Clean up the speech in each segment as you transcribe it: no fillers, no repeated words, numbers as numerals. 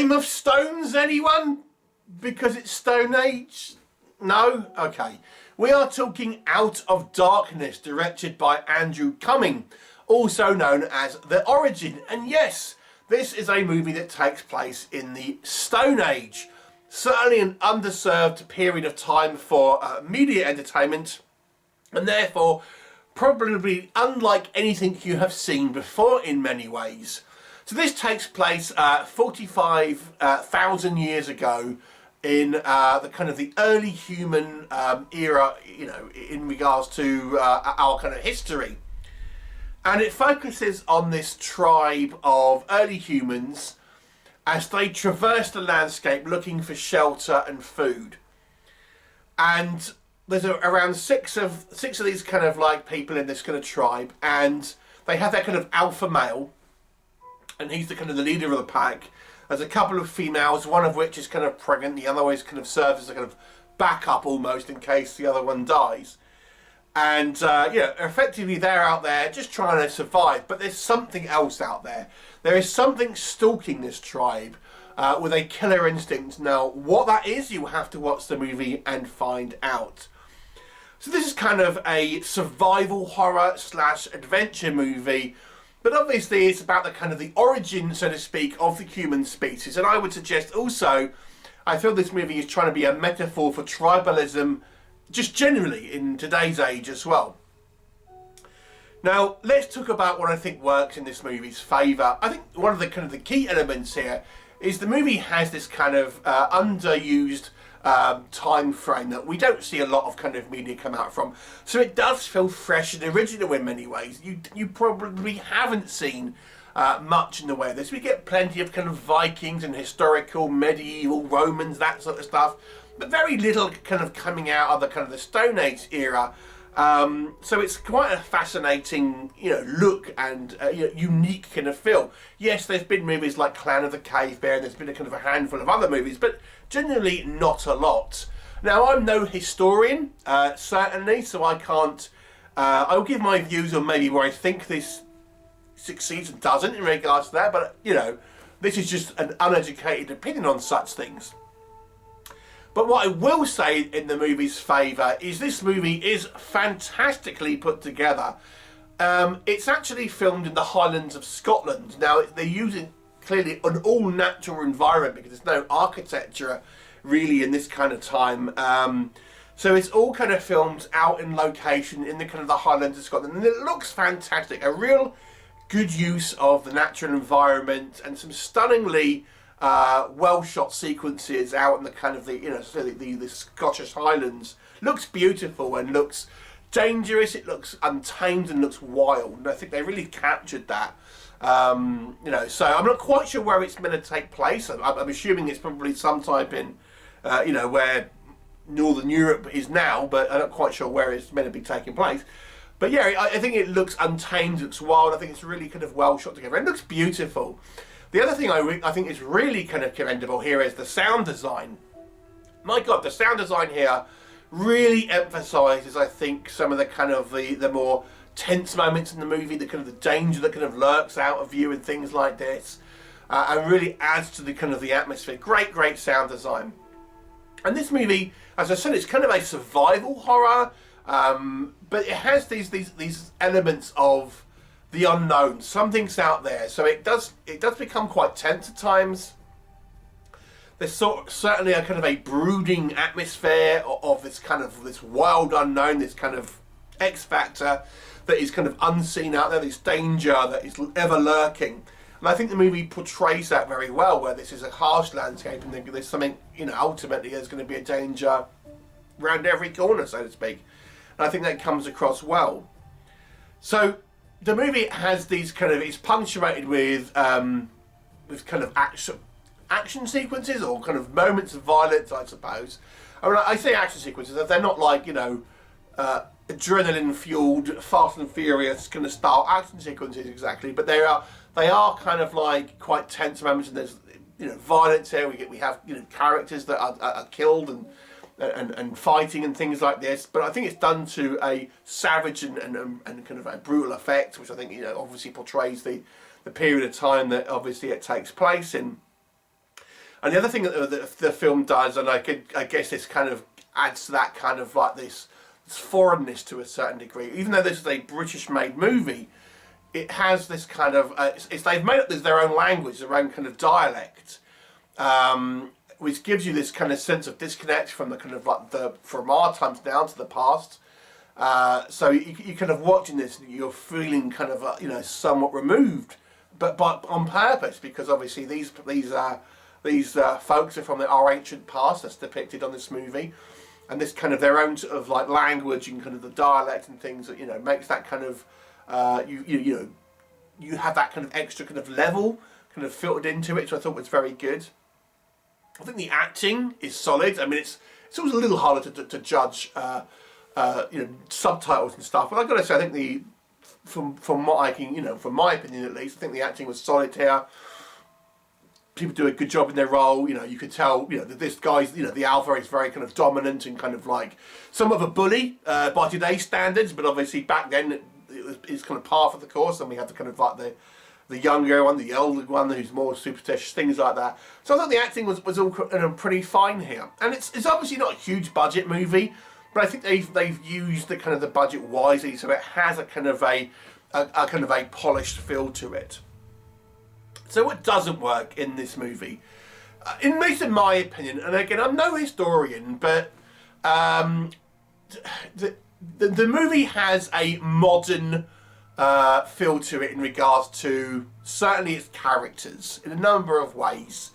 Game of Stones, anyone? Because it's Stone Age? No? Okay. We are talking Out of Darkness, directed by Andrew Cumming, also known as The Origin. And yes, this is a movie that takes place in the Stone Age. Certainly an underserved period of time for media entertainment, and therefore probably unlike anything you have seen before in many ways. So this takes place 45,000 years ago in the kind of the early human era, you know, in regards to our kind of history. And it focuses on this tribe of early humans as they traverse the landscape looking for shelter and food. And there's around six of these kind of like people in this kind of tribe, and they have their kind of alpha male, and he's the kind of the leader of the pack. There's a couple of females, one of which is kind of pregnant, the other one kind of serves as a kind of backup almost in case the other one dies. And effectively they're out there just trying to survive, but there's something else out there. There is something stalking this tribe with a killer instinct. Now, what that is, you have to watch the movie and find out. So this is kind of a survival horror / adventure movie, but obviously it's about the kind of the origin, so to speak, of the human species. And I would suggest also, I feel this movie is trying to be a metaphor for tribalism, just generally in today's age as well. Now, let's talk about what I think works in this movie's favour. I think one of the kind of the key elements here is the movie has this kind of underused time frame that we don't see a lot of kind of media come out from. So it does feel fresh and original in many ways. You probably haven't seen much in the way of this. We get plenty of kind of Vikings and historical, medieval, Romans, that sort of stuff, but very little kind of coming out of the kind of the Stone Age era. So it's quite a fascinating, look and unique kind of feel. Yes, there's been movies like Clan of the Cave Bear, and there's been a kind of a handful of other movies, but generally not a lot. Now, I'm no historian, certainly, so I can't. I'll give my views on maybe where I think this succeeds and doesn't in regards to that, but this is just an uneducated opinion on such things. But what I will say in the movie's favour is this movie is fantastically put together. It's actually filmed in the Highlands of Scotland. Now, they're using clearly an all-natural environment because there's no architecture really in this kind of time. So it's all kind of filmed out in location in the kind of the Highlands of Scotland. And it looks fantastic. A real good use of the natural environment and some stunningly well shot sequences out in the kind of the Scottish Highlands. Looks beautiful and looks dangerous. It looks untamed and looks wild, and I think they really captured that. So I'm not quite sure where it's meant to take place. I'm assuming it's probably some type in where Northern Europe is now, but I'm not quite sure where it's meant to be taking place. But yeah, I think it looks untamed, it looks wild. I think it's really kind of well shot together. It looks beautiful. The other thing I think is really kind of commendable here is the sound design. My God, the sound design here really emphasises, I think, some of the kind of the more tense moments in the movie, the kind of the danger that kind of lurks out of you and things like this, and really adds to the kind of the atmosphere. Great sound design. And this movie, as I said, it's kind of a survival horror, but it has these elements of the unknown. Something's out there, so it does become quite tense at times. There's certainly a kind of a brooding atmosphere of this wild unknown, this kind of X factor that is kind of unseen out there, this danger that is ever lurking. And I think the movie portrays that very well, where this is a harsh landscape and there's something, ultimately there's going to be a danger around every corner, so to speak. And I think that comes across well. So the movie has these kind of, it's punctuated with kind of action sequences or kind of moments of violence, I suppose. I mean, I say action sequences, they're not like, adrenaline-fueled, Fast and Furious kind of style action sequences exactly, but they are kind of like quite tense moments, and there's violence here. We have characters that are killed and fighting and things like this, but I think it's done to a savage and kind of a brutal effect, which I think obviously portrays the period of time that obviously it takes place in. And the other thing that the film does, and I guess this kind of adds to that kind of like this foreignness to a certain degree, even though this is a British-made movie, it has this kind of they've made up their own language, their own kind of dialect, which gives you this kind of sense of disconnect from the kind of like from our times down to the past. So you kind of watching this, you're feeling kind of you know, somewhat removed, but on purpose, because obviously these folks are from our ancient past that's depicted on this movie, and this kind of their own sort of like language and kind of the dialect and things that, you know, makes that kind of you have that kind of extra kind of level kind of filtered into it, which I thought was very good. I think the acting is solid. I mean, it's always a little harder to judge you know, subtitles and stuff, but I've got to say, I think from what I can, you know, from my opinion at least, I think the acting was solid here. People do a good job in their role. You know, you could tell, you know, that this guy's, you know, the alpha is very kind of dominant and kind of like somewhat of a bully by today's standards, but obviously back then it's kind of par for the course, and we have the kind of like the younger one, the older one who's more superstitious, things like that. So I thought the acting was all pretty fine here, and it's obviously not a huge budget movie, but I think they've used the kind of the budget wisely, so it has a kind of a kind of a polished feel to it. So what doesn't work in this movie, at least in my opinion, and again, I'm no historian, but the movie has a modern feel to it in regards to certainly its characters in a number of ways.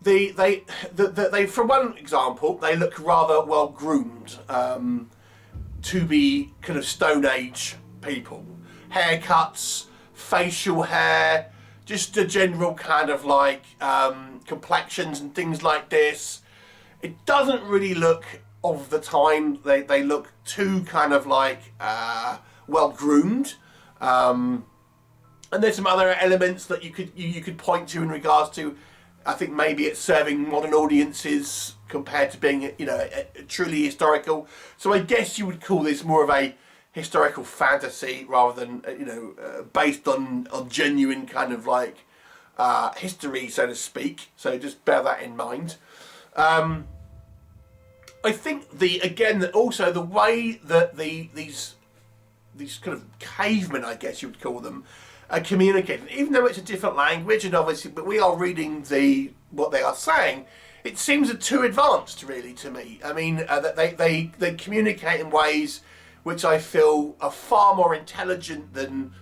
They for one example, they look rather well groomed to be kind of Stone Age people. Haircuts, facial hair, just a general kind of like complexions and things like this. It doesn't really look of the time. They look too kind of like well groomed. And there's some other elements that you could point to in regards to, I think maybe it's serving modern audiences compared to being, you know, truly historical. So I guess you would call this more of a historical fantasy rather than, you know, based on genuine kind of like history, so to speak. So just bear that in mind. I think also the way that these kind of cavemen, I guess you would call them, are communicating, even though it's a different language, and obviously, but we are reading what they are saying. It seems too advanced, really, to me. I mean, that they communicate in ways which I feel are far more intelligent than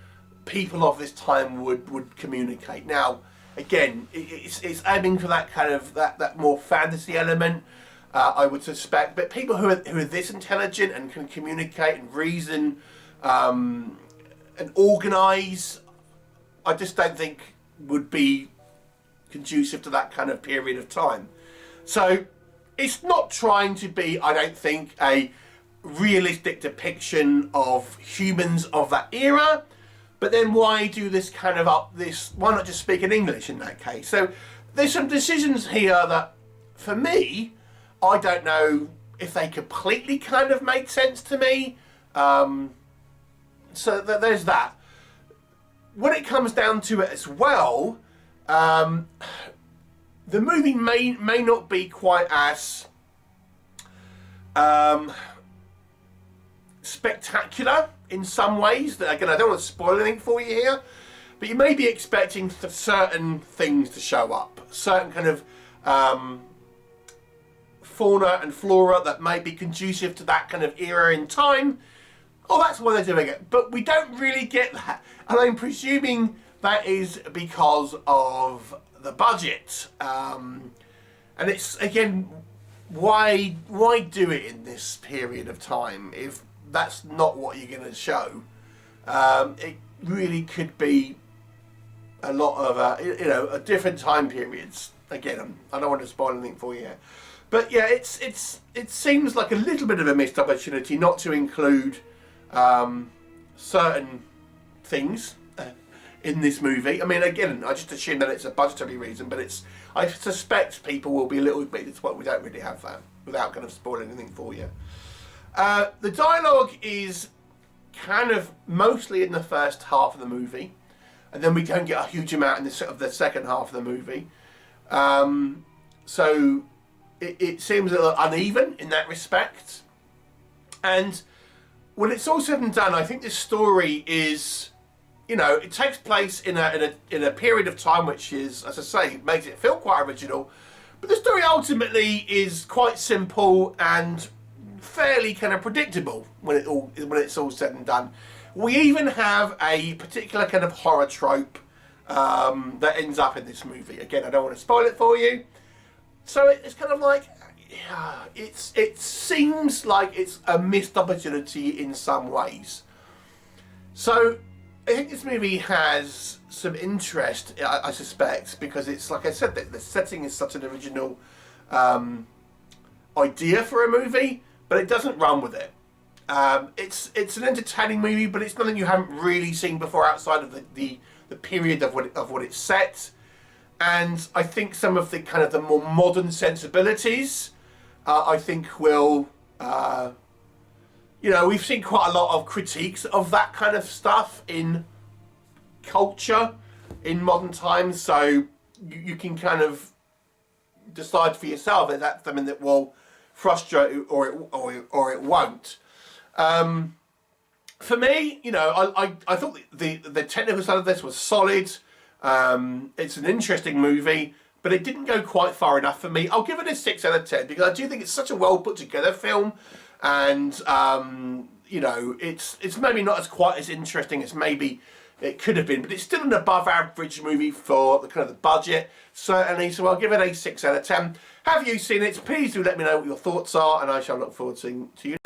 people of this time would communicate. Now, again, it's aiming for that kind of that more fantasy element, I would suspect. But people who are this intelligent and can communicate and reason and organise, I just don't think would be conducive to that kind of period of time. So it's not trying to be, I don't think, a realistic depiction of humans of that era, but then why do this kind of why not just speak in English in that case? So there's some decisions here that, for me, I don't know if they completely kind of make sense to me. So there's that. When it comes down to it as well, the movie may not be quite as spectacular in some ways. That, again, I don't want to spoil anything for you here, but you may be expecting certain things to show up, certain kind of fauna and flora that may be conducive to that kind of era in time. Oh, that's why they're doing it. But we don't really get that. And I'm presuming that is because of the budget. And it's, again, why do it in this period of time if that's not what you're going to show? It really could be a lot of, a different time periods. Again, I don't want to spoil anything for you here. But yeah, it seems like a little bit of a missed opportunity not to include certain things in this movie. I mean, again, I just assume that it's a budgetary reason, but I suspect people will be a little bit disappointed we don't really have that, without kind of spoiling anything for you. The dialogue is kind of mostly in the first half of the movie. and then we don't get a huge amount in the sort of the second half of the movie. So it seems a little uneven in that respect. And when it's all said and done, I think this story is, you know, it takes place in a period of time which is, as I say, makes it feel quite original. But the story ultimately is quite simple and fairly kind of predictable when it's all said and done. We even have a particular kind of horror trope that ends up in this movie. Again, I don't want to spoil it for you. So it's kind of like, yeah, it seems like it's a missed opportunity in some ways. So I think this movie has some interest, I suspect, because it's, like I said, the setting is such an original idea for a movie, but it doesn't run with it. It's an entertaining movie, but it's nothing you haven't really seen before outside of the period of what it's set. And I think some of the kind of the more modern sensibilities, I think will, you know, we've seen quite a lot of critiques of that kind of stuff in culture in modern times. So you can kind of decide for yourself if that's something that will frustrate you or it won't. For me, you know, I thought the technical side of this was solid. It's an interesting movie, but it didn't go quite far enough for me. I'll give it a 6 out of 10 because I do think it's such a well put together film, and you know, it's maybe not as quite as interesting as maybe it could have been, but it's still an above average movie for the kind of the budget, certainly. So I'll give it a 6 out of 10. Have you seen it? Please do let me know what your thoughts are, and I shall look forward to seeing you